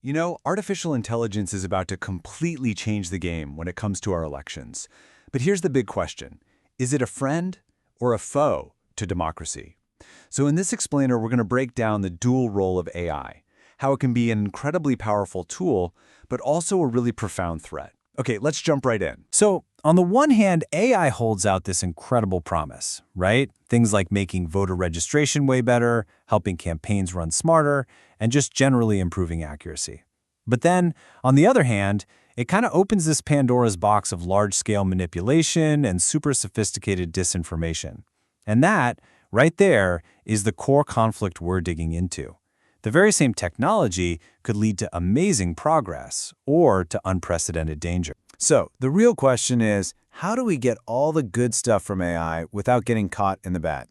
You know, artificial intelligence is about to completely change the game when it comes to our elections. But here's the big question. Is it a friend or a foe to democracy? So in this explainer, we're going to break down the dual role of AI, how it can be an incredibly powerful tool, but also a really profound threat. Okay, let's jump right in. So, on the one hand, AI holds out this incredible promise, right? Things like making voter registration way better, helping campaigns run smarter, and just generally improving accuracy. But then, on the other hand, it kind of opens this Pandora's box of large-scale manipulation and super sophisticated disinformation. And that, right there, is the core conflict we're digging into. The very same technology could lead to amazing progress or to unprecedented danger. So, the real question is, how do we get all the good stuff from AI without getting caught in the bad?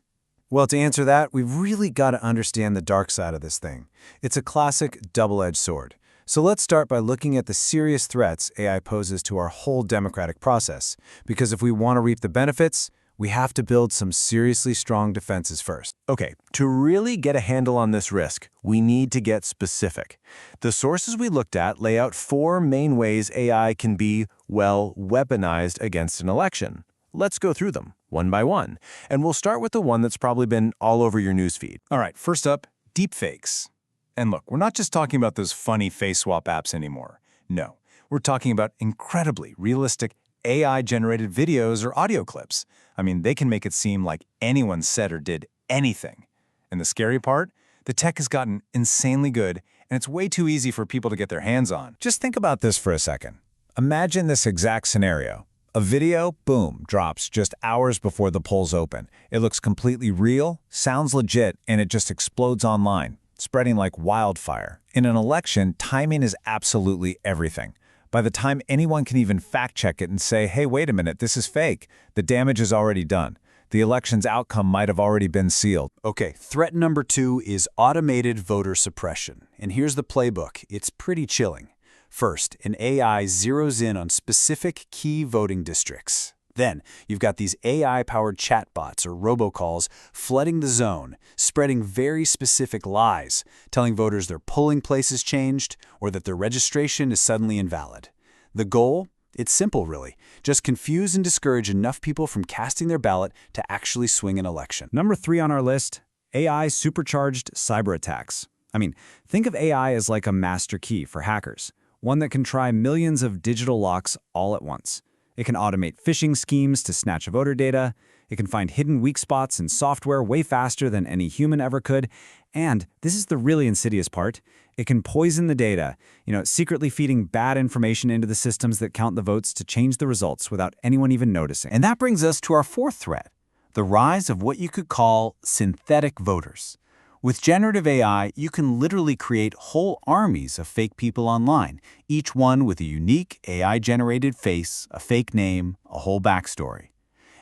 Well, to answer that, we've really got to understand the dark side of this thing. It's a classic double-edged sword. So let's start by looking at the serious threats AI poses to our whole democratic process. Because if we want to reap the benefits, we have to build some seriously strong defenses first. Okay, to really get a handle on this risk, we need to get specific. The sources we looked at lay out 4 main ways AI can be, well, weaponized against an election. Let's go through them, one by one. And we'll start with the one that's probably been all over your newsfeed. All right, first up, deepfakes. And look, we're not just talking about those funny face swap apps anymore. No, we're talking about incredibly realistic AI-generated videos or audio clips. I mean, they can make it seem like anyone said or did anything. And the scary part? The tech has gotten insanely good, and it's way too easy for people to get their hands on. Just think about this for a second. Imagine this exact scenario. A video, boom, drops just hours before the polls open. It looks completely real, sounds legit, and it just explodes online, spreading like wildfire. In an election, timing is absolutely everything. By the time anyone can even fact-check it and say, hey, wait a minute, this is fake, the damage is already done. The election's outcome might have already been sealed. Okay, threat number 2 is automated voter suppression. And here's the playbook. It's pretty chilling. First, an AI zeroes in on specific key voting districts. Then, you've got these AI-powered chatbots or robocalls flooding the zone, spreading very specific lies, telling voters their polling place has changed or that their registration is suddenly invalid. The goal? It's simple, really. Just confuse and discourage enough people from casting their ballot to actually swing an election. Number 3 on our list, AI supercharged cyber attacks. I mean, think of AI as like a master key for hackers, one that can try millions of digital locks all at once. It can automate phishing schemes to snatch voter data. It can find hidden weak spots in software way faster than any human ever could. And this is the really insidious part. It can poison the data, secretly feeding bad information into the systems that count the votes to change the results without anyone even noticing. And that brings us to our 4th threat, the rise of what you could call synthetic voters. With generative AI, you can literally create whole armies of fake people online, each one with a unique AI-generated face, a fake name, a whole backstory.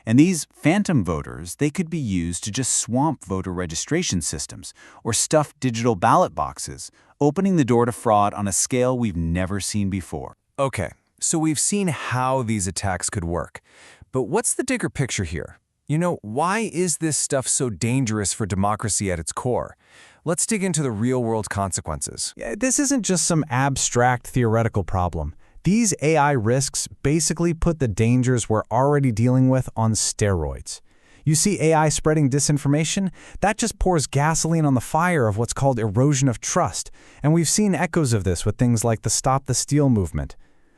And these phantom voters, they could be used to just swamp voter registration systems or stuff digital ballot boxes, opening the door to fraud on a scale we've never seen before. Okay, so we've seen how these attacks could work. But what's the bigger picture here? Why is this stuff so dangerous for democracy at its core? Let's dig into the real-world consequences. This isn't just some abstract theoretical problem. These AI risks basically put the dangers we're already dealing with on steroids. You see AI spreading disinformation? That just pours gasoline on the fire of what's called erosion of trust. And we've seen echoes of this with things like the Stop the Steal movement.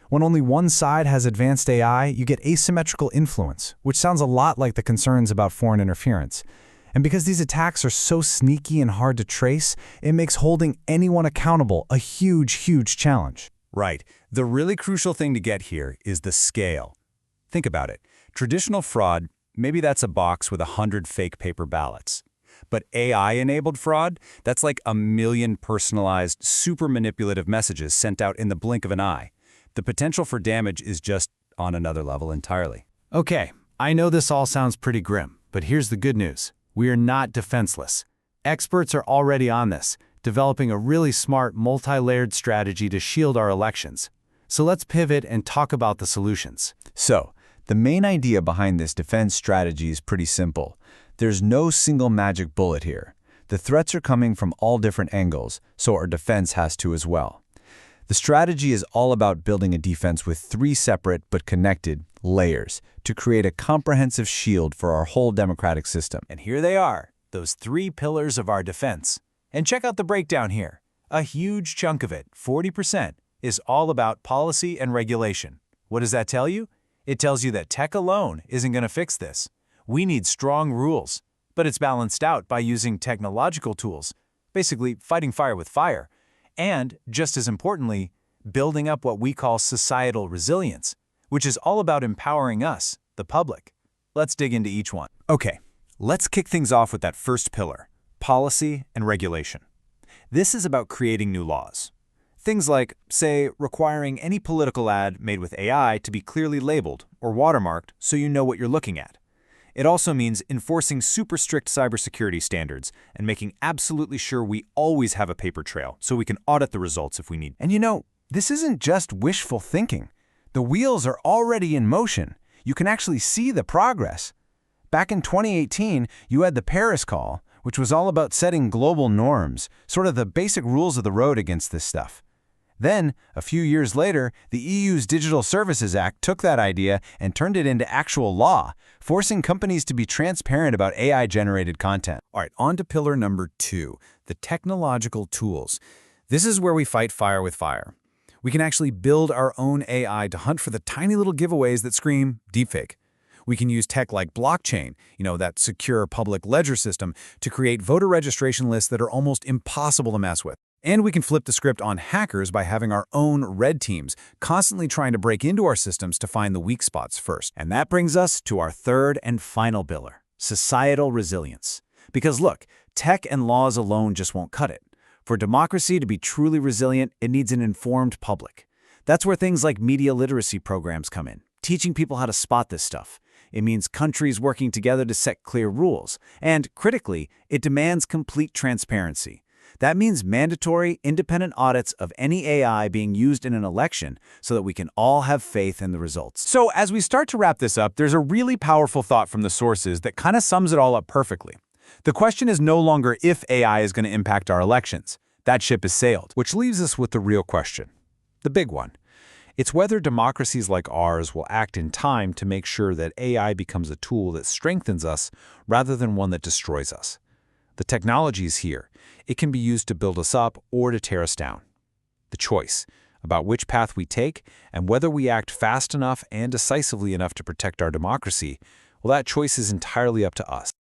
When only one side has advanced AI, you get asymmetrical influence, which sounds a lot like the concerns about foreign interference. And because these attacks are so sneaky and hard to trace, it makes holding anyone accountable a huge, huge challenge. Right. The really crucial thing to get here is the scale. Think about it. Traditional fraud, maybe that's a box with 100 fake paper ballots. But AI-enabled fraud, that's like 1 million personalized, super manipulative messages sent out in the blink of an eye. The potential for damage is just on another level entirely. Okay, I know this all sounds pretty grim, but here's the good news. We are not defenseless. Experts are already on this, developing a really smart, multi-layered strategy to shield our elections. So let's pivot and talk about the solutions. So, the main idea behind this defense strategy is pretty simple. There's no single magic bullet here. The threats are coming from all different angles, so our defense has to as well. The strategy is all about building a defense with 3 separate but connected layers to create a comprehensive shield for our whole democratic system. And here they are, those 3 pillars of our defense. And check out the breakdown here. A huge chunk of it, 40%, is all about policy and regulation. What does that tell you? It tells you that tech alone isn't going to fix this. We need strong rules, but it's balanced out by using technological tools, basically fighting fire with fire, and, just as importantly, building up what we call societal resilience, which is all about empowering us, the public. Let's dig into each one. Okay, let's kick things off with that first pillar, policy and regulation. This is about creating new laws. Things like, say, requiring any political ad made with AI to be clearly labeled or watermarked so you know what you're looking at. It also means enforcing super strict cybersecurity standards and making absolutely sure we always have a paper trail so we can audit the results if we need. And you know, this isn't just wishful thinking. The wheels are already in motion. You can actually see the progress. Back in 2018, you had the Paris Call, which was all about setting global norms, sort of the basic rules of the road against this stuff. Then, a few years later, the EU's Digital Services Act took that idea and turned it into actual law, forcing companies to be transparent about AI-generated content. All right, on to pillar number 2, the technological tools. This is where we fight fire with fire. We can actually build our own AI to hunt for the tiny little giveaways that scream deepfake. We can use tech like blockchain, that secure public ledger system, to create voter registration lists that are almost impossible to mess with. And we can flip the script on hackers by having our own red teams, constantly trying to break into our systems to find the weak spots first. And that brings us to our third and final pillar, societal resilience. Because look, tech and laws alone just won't cut it. For democracy to be truly resilient, it needs an informed public. That's where things like media literacy programs come in, teaching people how to spot this stuff. It means countries working together to set clear rules. And, critically, it demands complete transparency. That means mandatory, independent audits of any AI being used in an election so that we can all have faith in the results. So as we start to wrap this up, there's a really powerful thought from the sources that kind of sums it all up perfectly. The question is no longer if AI is going to impact our elections. That ship has sailed. Which leaves us with the real question, the big one. It's whether democracies like ours will act in time to make sure that AI becomes a tool that strengthens us rather than one that destroys us. The technology is here. It can be used to build us up or to tear us down. The choice about which path we take and whether we act fast enough and decisively enough to protect our democracy, well, that choice is entirely up to us.